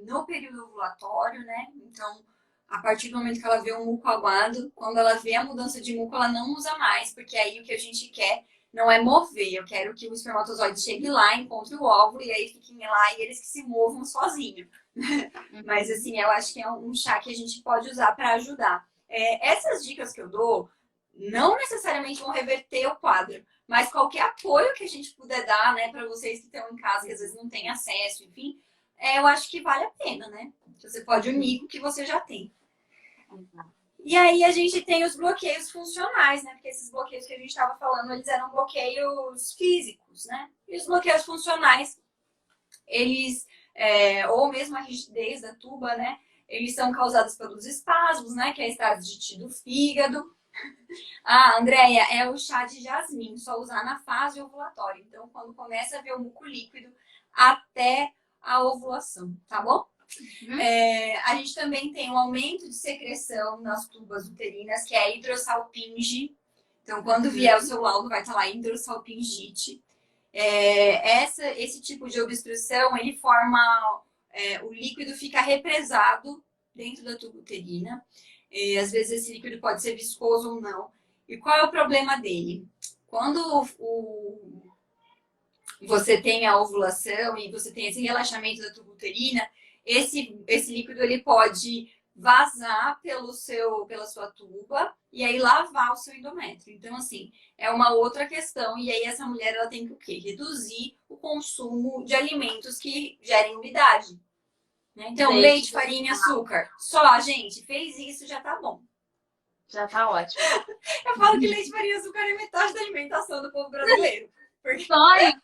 Speaker 1: no período ovulatório, né? Então, a partir do momento que ela vê um muco aguado, quando ela vê a mudança de muco, ela não usa mais, porque aí o que a gente quer não é mover. Eu quero que o espermatozoide chegue lá, encontre o óvulo, e aí fiquem lá e eles que se movam sozinhos. Mas assim, eu acho que é um chá que a gente pode usar para ajudar. Essas dicas que eu dou não necessariamente vão reverter o quadro, mas qualquer apoio que a gente puder dar, né, para vocês que estão em casa, que às vezes não têm acesso, enfim, eu acho que vale a pena, né? Você pode unir com o que você já tem. E aí a gente tem os bloqueios funcionais, né? Porque esses bloqueios que a gente estava falando, eles eram bloqueios físicos, né? E os bloqueios funcionais, eles, ou mesmo a rigidez da tuba, né? Eles são causados pelos espasmos, né? Que é estado de do fígado. Ah, Andréia, é o chá de jasmim, só usar na fase ovulatória. Então, quando começa a ver o muco líquido até a ovulação, tá bom? A gente também tem um aumento de secreção nas tubas uterinas, que é a hidrossalpinge. Então, quando vier o seu laudo, vai estar lá hidrossalpingite. Esse tipo de obstrução, ele forma... o líquido fica represado dentro da tuba uterina. Às vezes esse líquido pode ser viscoso ou não. E qual é o problema dele? Quando você tem a ovulação e você tem esse relaxamento da tuba uterina, esse líquido ele pode vazar pela sua tuba e aí lavar o seu endométrio. Então, assim, é uma outra questão. E aí essa mulher ela tem que o quê? Reduzir o consumo de alimentos que gerem umidade. Né? Então, leite, farinha e açúcar. Só, gente, fez isso, já tá bom.
Speaker 2: Já tá ótimo.
Speaker 1: Eu falo que leite, farinha e açúcar é metade da alimentação do povo brasileiro. Porque...
Speaker 2: Sonho!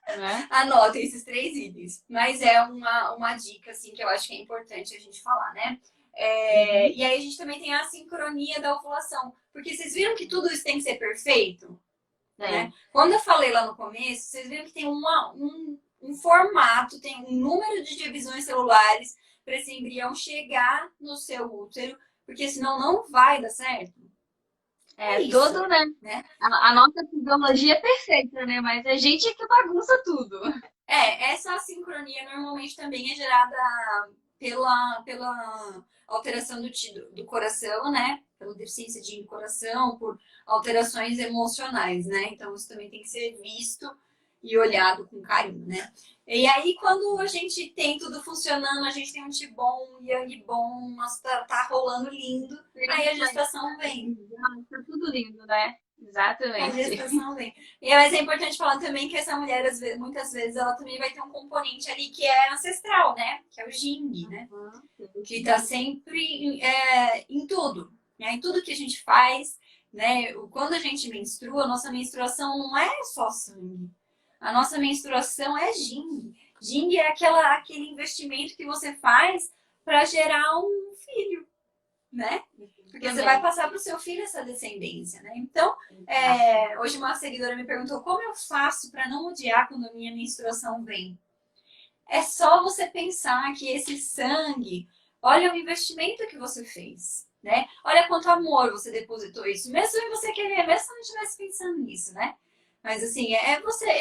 Speaker 2: Né?
Speaker 1: Anotem esses 3 itens. Mas é uma dica, assim, que eu acho que é importante a gente falar, né? E aí a gente também tem a sincronia da ovulação. Porque vocês viram que tudo isso tem que ser perfeito? Né? Quando eu falei lá no começo, vocês viram que tem um formato, tem um número de divisões celulares para esse embrião chegar no seu útero, porque senão não vai dar certo.
Speaker 2: Todo, né? A nossa fisiologia é perfeita, né? Mas a gente é que bagunça tudo.
Speaker 1: Essa sincronia normalmente também é gerada pela alteração do coração, né? Pela deficiência de coração, por alterações emocionais, né? Então isso também tem que ser visto e olhado com carinho, né? E aí, quando a gente tem tudo funcionando, a gente tem um Qi bom, Yang bom, nossa, tá rolando lindo, aí a gestação vem.
Speaker 2: Tá tudo lindo, né? Exatamente.
Speaker 1: A gestação vem. Mas é importante falar também que essa mulher, muitas vezes, ela também vai ter um componente ali que é ancestral, né? Que é o Jing, né? Que tá sempre em tudo, né? Em tudo que a gente faz, né? Quando a gente menstrua, a nossa menstruação não é só sangue. A nossa menstruação é Jing. Jing é aquele investimento que você faz para gerar um filho, né? Porque você vai passar para o seu filho essa descendência, né? Então, hoje uma seguidora me perguntou como eu faço para não odiar quando a minha menstruação vem. É só você pensar que esse sangue, olha o investimento que você fez, né? Olha quanto amor você depositou isso. Mesmo se você querer, mesmo se não estivesse pensando nisso, né? Mas assim,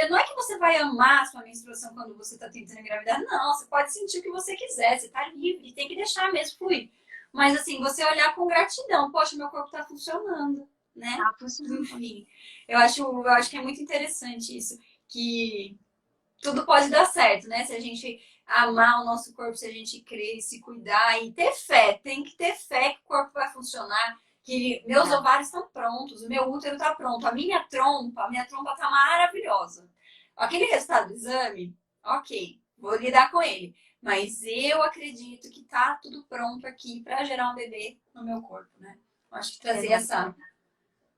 Speaker 1: não é que você vai amar a sua menstruação quando você está tentando engravidar. Não, você pode sentir o que você quiser, você está livre, tem que deixar mesmo fluir. Mas assim, você olhar com gratidão, poxa, meu corpo está funcionando, né?
Speaker 2: Tá funcionando.
Speaker 1: Enfim, eu acho que é muito interessante isso, que tudo pode dar certo, né? Se a gente amar o nosso corpo, se a gente crer, se cuidar e ter fé, tem que ter fé que o corpo vai funcionar, que meus ovários estão prontos, o meu útero está pronto, a minha trompa está maravilhosa. Aquele resultado do exame, ok, vou lidar com ele. Mas eu acredito que tá tudo pronto aqui para gerar um bebê no meu corpo, né? Acho que trazer essa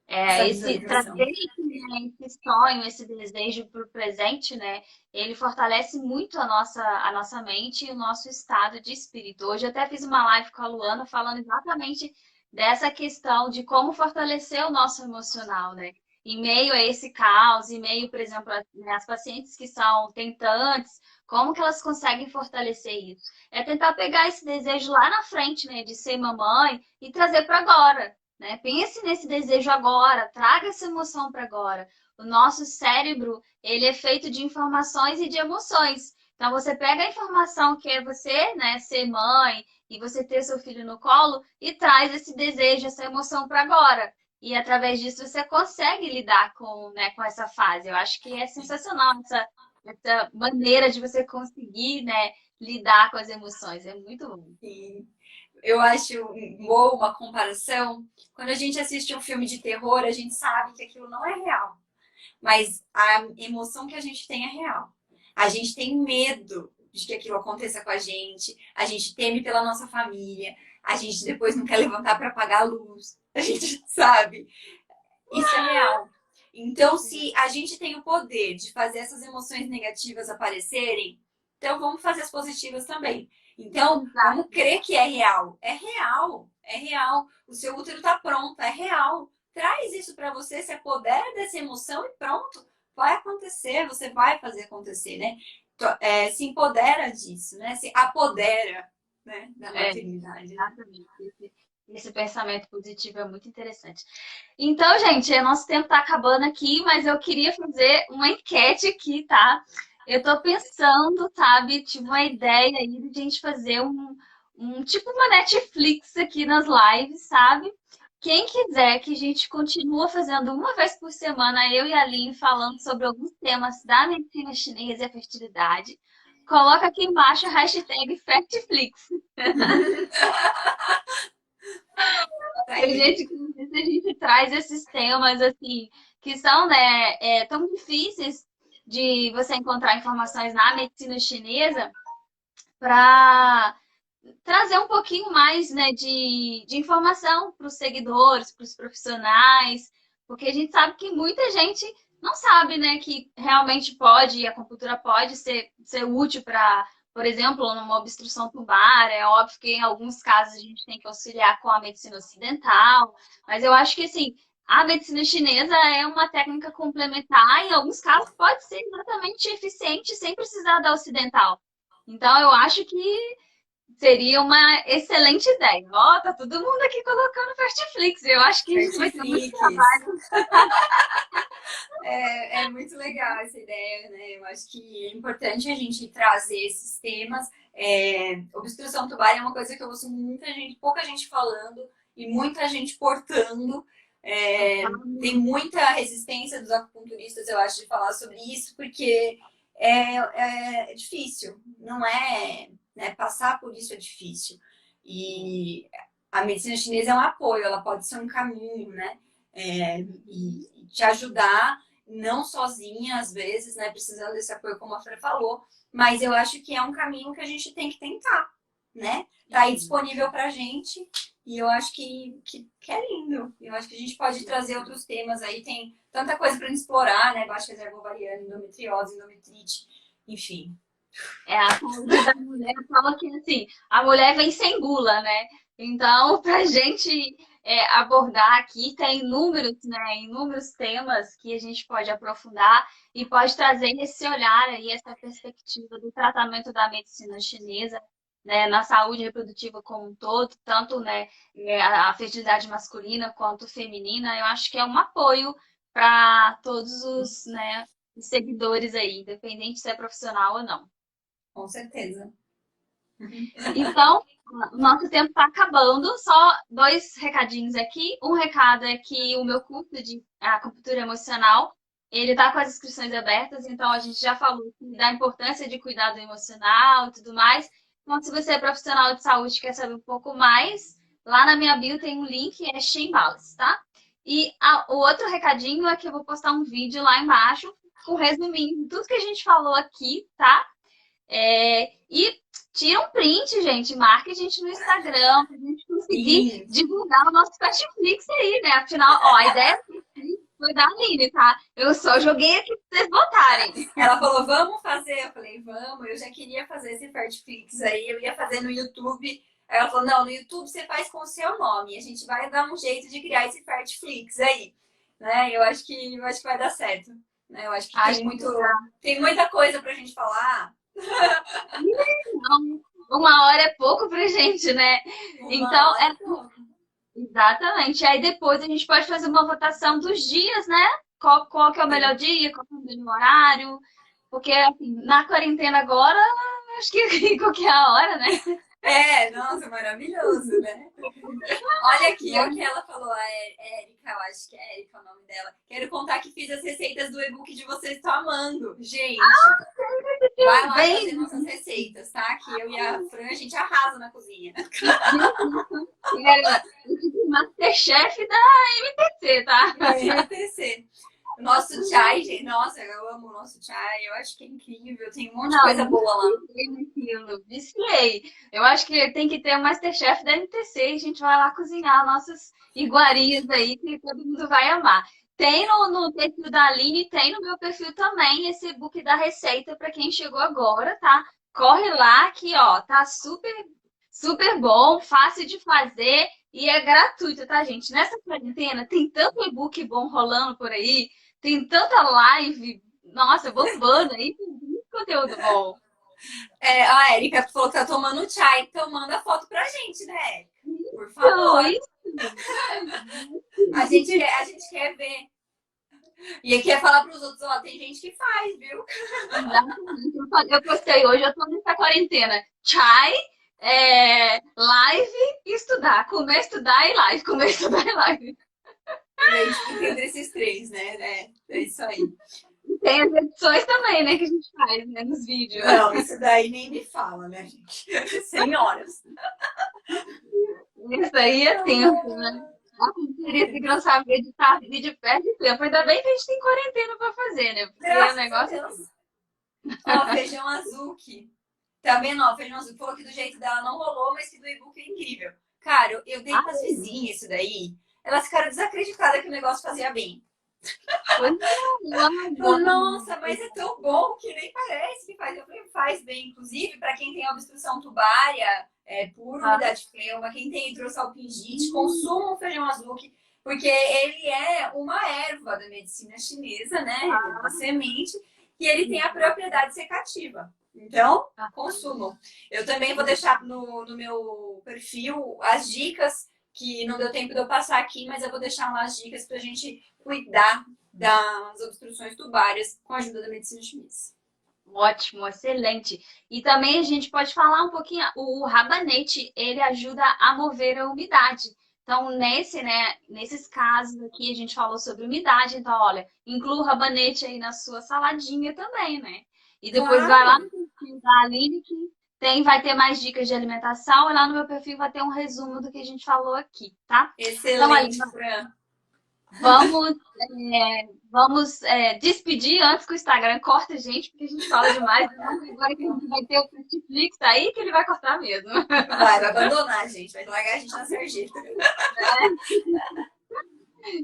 Speaker 2: trazer esse sonho, esse desejo para o presente, né? Ele fortalece muito a nossa mente e o nosso estado de espírito. Hoje eu até fiz uma live com a Luana falando exatamente dessa questão de como fortalecer o nosso emocional, né? Em meio a esse caos, em meio, por exemplo, as pacientes que são tentantes, como que elas conseguem fortalecer isso? É tentar pegar esse desejo lá na frente, né, de ser mamãe e trazer para agora, né? Pense nesse desejo agora, traga essa emoção para agora. O nosso cérebro, ele é feito de informações e de emoções. Então, você pega a informação que é você, né, ser mãe e você ter seu filho no colo e traz esse desejo, essa emoção para agora. E através disso você consegue lidar com essa fase. Eu acho que é sensacional essa maneira de você conseguir, né, lidar com as emoções. É muito bom.
Speaker 1: E eu acho boa uma comparação. Quando a gente assiste um filme de terror, a gente sabe que aquilo não é real. Mas a emoção que a gente tem é real. A gente tem medo de que aquilo aconteça com a gente teme pela nossa família, a gente depois não quer levantar para apagar a luz, a gente sabe. Isso é real. Então, se a gente tem o poder de fazer essas emoções negativas aparecerem, então vamos fazer as positivas também. Então, vamos crer que é real. É real. É real. O seu útero está pronto. É real. Traz isso para você, se apodera dessa emoção e pronto. Vai acontecer. Você vai fazer acontecer, né? Se empodera disso, né? Se apodera, né, da maternidade.
Speaker 2: Exatamente. Esse pensamento positivo é muito interessante. Então, gente, nosso tempo está acabando aqui, mas eu queria fazer uma enquete aqui, tá? Eu tô pensando, sabe? Tive uma ideia aí de a gente fazer um tipo uma Netflix aqui nas lives, sabe? Quem quiser que a gente continue fazendo uma vez por semana, eu e a Aline falando sobre alguns temas da medicina chinesa e a fertilidade, coloca aqui embaixo a hashtag Fertiflix. A gente traz esses temas assim que são, né, tão difíceis de você encontrar informações na medicina chinesa para trazer um pouquinho mais, né, de informação para os seguidores, para os profissionais, porque a gente sabe que muita gente não sabe, né, que realmente pode, a acupuntura pode ser útil para, por exemplo, numa obstrução tubar. É óbvio que em alguns casos a gente tem que auxiliar com a medicina ocidental, mas eu acho que, assim, a medicina chinesa é uma técnica complementar, em alguns casos pode ser exatamente eficiente sem precisar da ocidental. Então, eu acho que seria uma excelente ideia. Ó, tá todo mundo aqui colocando Fertiflix. Eu acho que a gente vai ter muito
Speaker 1: Fertiflix.
Speaker 2: trabalho.
Speaker 1: É muito legal essa ideia, né? Eu acho que é importante a gente trazer esses temas. Obstrução tubar é uma coisa que eu ouço pouca gente falando e muita gente portando. Tem muita resistência dos acupunturistas, eu acho, de falar sobre isso, porque é difícil, não é, né? Passar por isso é difícil. E a medicina chinesa é um apoio, ela pode ser um caminho, né? E te ajudar, não sozinha, às vezes, né? Precisando desse apoio, como a Fran falou, mas eu acho que é um caminho que a gente tem que tentar, né? Tá aí disponível pra gente e eu acho que é lindo. Eu acho que a gente pode trazer outros temas aí, tem tanta coisa pra gente explorar, né? Baixa reserva ovariana, endometriose, endometrite, enfim.
Speaker 2: A saúde da mulher fala que assim, a mulher vem sem gula, né? Então, para a gente abordar aqui, tem inúmeros temas que a gente pode aprofundar e pode trazer esse olhar aí, essa perspectiva do tratamento da medicina chinesa, né, na saúde reprodutiva como um todo, tanto, né, a fertilidade masculina quanto feminina. Eu acho que é um apoio para todos né, os seguidores aí, independente se é profissional ou não.
Speaker 1: Com certeza.
Speaker 2: Então, o nosso tempo está acabando. Só dois recadinhos aqui. Um recado é que o meu curso de acupuntura emocional, ele está com as inscrições abertas, então a gente já falou da importância de cuidar do emocional e tudo mais. Então, se você é profissional de saúde e quer saber um pouco mais, lá na minha bio tem um link, é Sheinbaus, tá? E o outro recadinho é que eu vou postar um vídeo lá embaixo, com resuminho de tudo que a gente falou aqui, tá? E tira um print, gente, marque a gente no Instagram pra gente conseguir divulgar o nosso Netflix aí, né? Afinal, ó, a ideia foi da Aline, tá? Eu só joguei aqui pra vocês votarem.
Speaker 1: Ela falou, vamos fazer. Eu falei, vamos. Eu já queria fazer esse Fertiflix aí, eu ia fazer no YouTube. Aí ela falou, não, no YouTube você faz com o seu nome. A gente vai dar um jeito de criar esse Fertiflix aí. Né? Eu acho que vai dar certo. Né? Eu acho que tem muita coisa pra gente falar.
Speaker 2: Uma hora é pouco pra gente, né? Então, exatamente. Aí depois a gente pode fazer uma votação dos dias, né? Qual que é o melhor dia, qual que é o melhor horário. Porque, assim, na quarentena agora, acho que qualquer hora, né?
Speaker 1: É, nossa, maravilhoso, né? Olha aqui, o que ela falou, a Érica, eu acho que é Érica o nome dela. Quero contar que fiz as receitas do e-book de vocês, tô amando. Gente, vai lá fazer
Speaker 2: Bem,
Speaker 1: nossas receitas, tá? Que eu e a Fran, a gente arrasa na cozinha.
Speaker 2: era o Masterchef da MTC, tá?
Speaker 1: Da MTC. O nosso chai, gente, nossa, eu amo o nosso chai, eu acho que é incrível, tem um monte de
Speaker 2: Não,
Speaker 1: coisa boa lá.
Speaker 2: viciei naquilo, viciei. Eu acho que tem que ter o Masterchef da MTC e a gente vai lá cozinhar nossas iguarias aí que todo mundo vai amar. Tem no perfil da Aline, tem no meu perfil também esse book da receita para quem chegou agora, tá? Corre lá que, ó, tá super, super bom, fácil de fazer e é gratuito, tá, gente? Nessa quarentena tem tanto e-book bom rolando por aí, tem tanta live, nossa, bombando aí, tem muito conteúdo bom.
Speaker 1: É, a Érica falou que tá tomando chai, então manda foto pra gente, né, Érica? Por
Speaker 2: Então,
Speaker 1: favor.
Speaker 2: isso.
Speaker 1: A gente quer ver. E quer falar pros outros, ó, tem gente que faz, viu?
Speaker 2: Exatamente. Eu postei hoje, eu tô nessa quarentena. Chai, live e estudar. Comer, estudar e live. Comer, estudar e live.
Speaker 1: E aí, fica entre esses três, né? É isso aí.
Speaker 2: Tem as edições também, né, que a gente faz, né, nos vídeos.
Speaker 1: Não, isso daí nem me fala, né, gente? Senhoras.
Speaker 2: Isso aí é tempo, né? A conferência que não sabe editar vídeo perde tempo. Ainda bem que a gente tem quarentena pra fazer, né? Porque o
Speaker 1: Graças a
Speaker 2: negócio é
Speaker 1: Deus. Ó, feijão azuki. Tá vendo? Ó, feijão azuki falou que do jeito dela não rolou, mas que do e-book é incrível. Cara, eu dei pras vizinhas isso daí. Elas ficaram desacreditadas que o negócio fazia bem.
Speaker 2: coisa
Speaker 1: Falou,
Speaker 2: maravilhosa.
Speaker 1: nossa, mas é tão bom que nem parece que faz. Eu falei, faz bem. Inclusive, para quem tem obstrução tubária, por umidade flema, quem tem hidrossalpingite, consuma o feijão azuki, porque ele é uma erva da medicina chinesa, né? Ele é uma semente, e ele tem a propriedade secativa. Então, consumam. Eu também vou deixar no meu perfil as dicas, que não deu tempo de eu passar aqui, mas eu vou deixar lá as dicas para a gente cuidar das obstruções tubárias com a ajuda da medicina chinesa.
Speaker 2: Ótimo, excelente. E também a gente pode falar um pouquinho, o rabanete, ele ajuda a mover a umidade. Então, nesses casos aqui, a gente falou sobre umidade, então, olha, inclua o rabanete aí na sua saladinha também, né? E depois vai lá
Speaker 1: Claro!
Speaker 2: no perfil da Aline, que vai ter mais dicas de alimentação, e lá no meu perfil vai ter um resumo do que a gente falou aqui, tá? Então, Aline,
Speaker 1: Excelente, Fran.
Speaker 2: Vamos, despedir antes que o Instagram corte a gente, porque a gente fala demais. Agora que a gente vai ter o Netflix aí, que ele vai cortar mesmo.
Speaker 1: Vai abandonar a gente, vai largar a gente na sarjeta.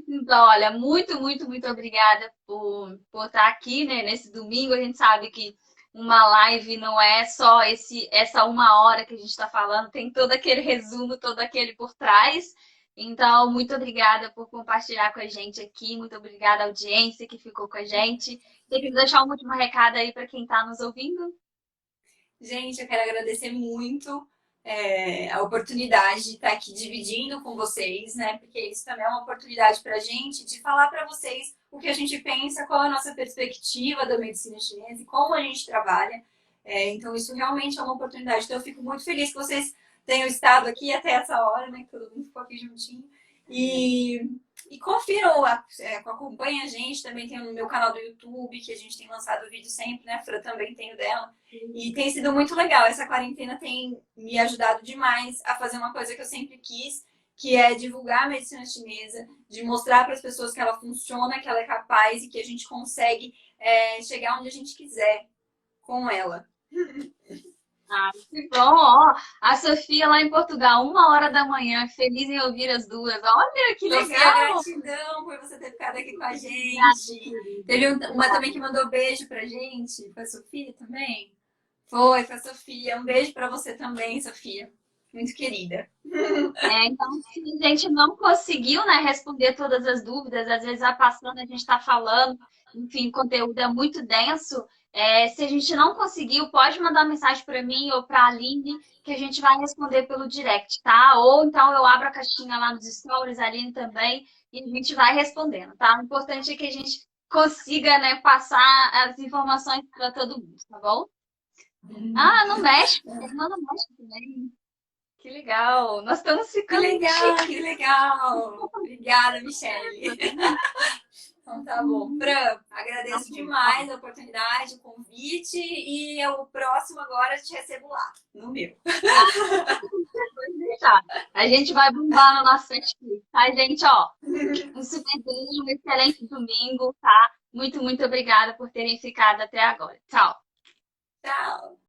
Speaker 2: Então, olha, muito, muito, muito obrigada por estar aqui, né, nesse domingo. A gente sabe que uma live não é só essa uma hora que a gente está falando, tem todo aquele resumo, todo aquele por trás. Então, muito obrigada por compartilhar com a gente aqui, muito obrigada à audiência que ficou com a gente. Tem que deixar um último recado aí para quem está nos ouvindo?
Speaker 1: Gente, eu quero agradecer muito a oportunidade de estar aqui dividindo com vocês, né? Porque isso também é uma oportunidade para a gente de falar para vocês o que a gente pensa, qual é a nossa perspectiva da medicina chinesa e como a gente trabalha. Então, isso realmente é uma oportunidade. Então, eu fico muito feliz que vocês tenham estado aqui até essa hora, né? Que todo mundo ficou aqui juntinho. E confiram, acompanhem a gente. Também tem no meu canal do YouTube, que a gente tem lançado vídeo sempre, né? A Fran também tem o dela. E tem sido muito legal. Essa quarentena tem me ajudado demais a fazer uma coisa que eu sempre quis, que é divulgar a medicina chinesa, de mostrar para as pessoas que ela funciona, que ela é capaz e que a gente consegue chegar onde a gente quiser com ela.
Speaker 2: Ah, que bom, ó. A Sofia lá em Portugal, 1 hora da manhã, feliz em ouvir as duas. Olha, que
Speaker 1: Sofia,
Speaker 2: legal!
Speaker 1: gratidão por você ter ficado aqui com a
Speaker 2: Obrigada,
Speaker 1: gente.
Speaker 2: querida.
Speaker 1: Teve uma
Speaker 2: Obrigada.
Speaker 1: também que mandou beijo pra gente. Foi a Sofia também? Foi a Sofia. Um beijo para você também, Sofia. Muito querida.
Speaker 2: Então, se a gente não conseguiu, né, responder todas as dúvidas, às vezes vai passando, a gente está falando, enfim, o conteúdo é muito denso. Se a gente não conseguiu, pode mandar mensagem para mim ou para a Aline, que a gente vai responder pelo direct, tá? Ou então eu abro a caixinha lá nos stories, a Aline também, e a gente vai respondendo, tá? O importante é que a gente consiga, né, passar as informações para todo mundo, tá bom? Ah, no México, tem irmã no México também. Que legal. Nós estamos
Speaker 1: Que
Speaker 2: ficando
Speaker 1: legal,
Speaker 2: chiques.
Speaker 1: que legal. Obrigada, Michele. Então tá bom. Fran, agradeço demais a oportunidade, o convite e o próximo agora eu te recebo lá, no meu.
Speaker 2: Pode deixar. A gente vai bombar no nosso Netflix, tá, gente? Ó, um super beijo, um excelente domingo, tá? Muito, muito obrigada por terem ficado até agora. Tchau.
Speaker 1: Tchau.